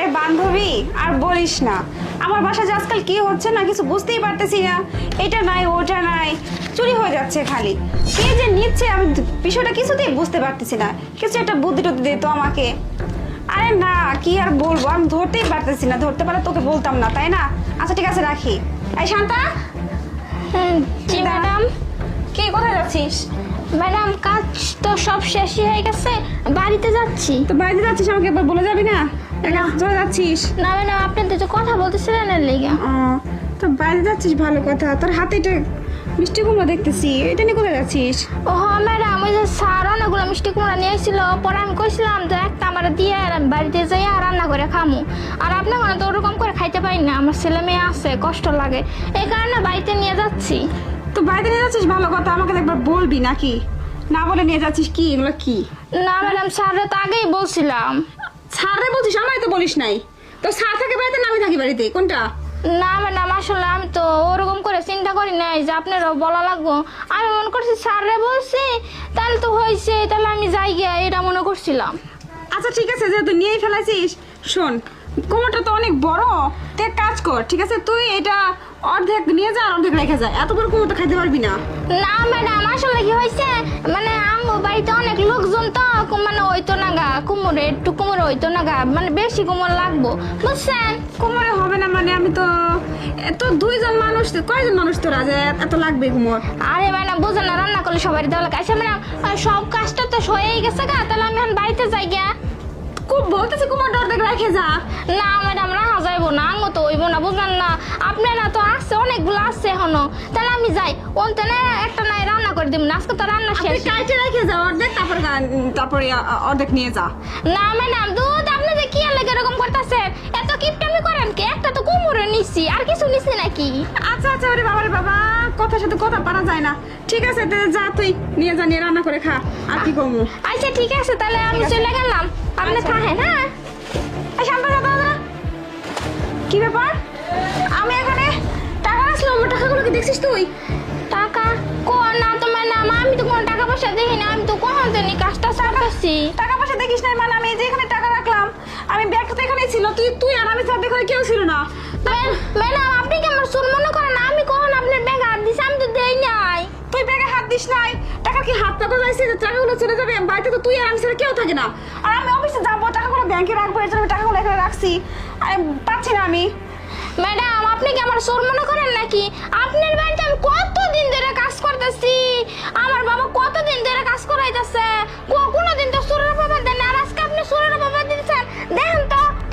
আরে বান্ধবী আর বলিস না, আমার বাসায় যে আজকাল কি হচ্ছে না কিছু বুঝতেই পারতেছি না। এটা নাই ওটা নাই, চুরি হয়ে যাচ্ছে খালি। কে যে নিচ্ছে আমি বিষয়টা কিছুতেই বুঝতে পারতেছি না। কিছু একটা বুদ্ধি টুদ্ধি দে তো আমাকে। আরে না কি আর বলবো, আমি ধরতেই পারতেছি না। ধরতে পারলে তোকে বলতাম না, তাই না? আচ্ছা ঠিক আছে রাখি। এই শান্তা। জি ম্যাডাম। কি কোথায় যাচ্ছিস? ম্যাডাম কাজ তো সব শেষই হয়ে গেছে, বাড়িতে যাচ্ছি। তো বাড়িতে যাচ্ছিস, আমাকে একবার বলে যাবি না? চলে যাচ্ছিস? না ম্যাডাম, আপনাদের তো কথা বলতেছিলেন এর লেগে। তো বাইরে যাচ্ছিস ভালো কথা। তোর হাতে এটা মিষ্টি কুমড়া দেখতেছি, এটা নিয়ে কোথায় যাচ্ছিস? ও হ্যাঁ ম্যাডাম, ওই যে স্যার অনেকগুলো মিষ্টি কুমড়া নিয়ে এসেছিল, পরে আমি কইছিলাম যে একটা আমার দিয়ে আর আমি বাড়িতে যাই আর রান্না করে খামু। আর আপনার মনে তো ওরকম করে খাইতে পারি না, আমার ছেলে মেয়ে আছে, কষ্ট লাগে, এই কারণে বাড়িতে নিয়ে যাচ্ছি। তো বাড়িতে নিয়ে যাচ্ছিস ভালো কথা, আমাকে তো একবার বলবি নাকি? না বলে নিয়ে যাচ্ছিস কি এগুলো কি? না ম্যাডাম, স্যাররা তো আগেই বলছিলাম। ছাড়ে বলছিস, আমায় তো বলিস নাই। তো স্যার থাকে বাড়িতে না আমি থাকি বাড়িতে, কোনটা? না ম্যাডাম, আসলে আমি তো ওরকম করে চিন্তা করি নাই যে আপনারও বলা লাগবো। আমি মনে করছি স্যাররে বলছি, তাহলে তো হয়েছে, তাহলে আমি যাই গিয়া, এটা মনে করছিলাম। আচ্ছা ঠিক আছে, যেহেতু নিয়েই ফেলাইছিস, শোন কুমড়োটা তো অনেক বড়, তুই এক কাজ কর, ঠিক আছে? তুই এটা অর্ধেক নিয়ে যা আর অর্ধেক রেখে যা। এত বড় কুমড়ো তো খাইতে পারবি না। না ম্যাডাম, আসলে কি হয়েছে, মানে আমার বাড়িতে অনেক লোকজন তো, মানে ওইতো নাগা কুমড়ো, একটু কুমড়ো ওইতো নাগা, মানে বেশি কুমড়ো লাগবো, বুঝছেন? কুমড়ে হবে না মানে? আমি তো তো দুইজন মানুষ, কয়জন মানুষ তোরা যে এত লাগবে কুমড়? আরে ম্যাডাম বুঝেন না, রান্না করলে সবাই দেওয়া লাগে। আচ্ছা ম্যাডাম, সব কাজটা তো হয়েই গেছে গা, তাহলে আমি এখন বাড়িতে যাই গিয়া। খুব বলতেছি কুমড়টা অর্ধেক রেখে যা। না ম্যাডাম, রাখা যাইবো না, আঙ্গ তো হইব না, বুঝলেন না? আপনারা তো আসছে, অনেকগুলো আসছে এখনো, তাহলে আমি যাই ওনতে না, একটা নাই রান্না করে দিব না, আজকে তো রান্না শেষ। কাইটে রেখে যা অর্ধেক, তারপরে অর্ধেক নিয়ে যা। না ম্যাডাম, দুধ আপনি যে কি লাগে এরকম করতেছেন, এত কিপটামি করেন কি? একটা তো কুমড়ো নিচ্ছি, আর কিছু নিচ্ছি নাকি? আচ্ছা আচ্ছা, ওরে বাবা রে বাবা, কথার সাথে কথা পারা যায় না। ঠিক আছে তাহলে যা, তুই নিয়ে যা, নিয়ে রান্না করে খা। আর কি করবো? আচ্ছা ঠিক আছে, তাহলে আমি চলে গেলাম, আপনি আচ্ছা। থাকেন। হ্যাঁ শান্ত যা দাদা। কি ব্যাপার? আমি এখানে টাকা রাখলাম, আমার টাকাগুলো কি দেখছিস তুই? টাকা না তো ম্যাডাম, আমি তো কোনো টাকা পয়সা দেখি না, আমি তো কোন জানি কাজটা সারতেছি। টাকা পয়সা দেখিস না মানে? আমি যে এখানে টাকা রাখলাম, আমি ব্যাগটা তো এখানেই ছিল। তুই তুই আর আমি ছাড়া এখানে কেউ ছিল না। ম্যাডাম আপনি কি আমার সুর মনে করেন? আমি কখন আপনার ব্যাগ হাত দিছি? আমি তো দেই নাই। তুই ব্যাগে হাত দিস নাই, টাকা কি হাত টাকা যাইছে যে টাকাগুলো চলে যাবে? বাড়িতে তো তুই আর আমি ছাড়া কেউ থাকে না। আর আমি অফিসে যাবো, টাকাগুলো ব্যাংকে রাখবো, এর জন্য আমি টাকাগুলো এখানে রাখছি। আমি পাচ্ছি না আমি। ম্যাডাম আপনি কি আমার সুর মনে করেন নাকি? আপনার বাড়িতে আমি কতদিন ধরে কাজ করতেছি, আমার বাবা কতদিন ধরে কাজ করাইতেছে, কোনোদিন তো সুরের বাবা দেন না, আর আজকে আপনি সুরের বাবা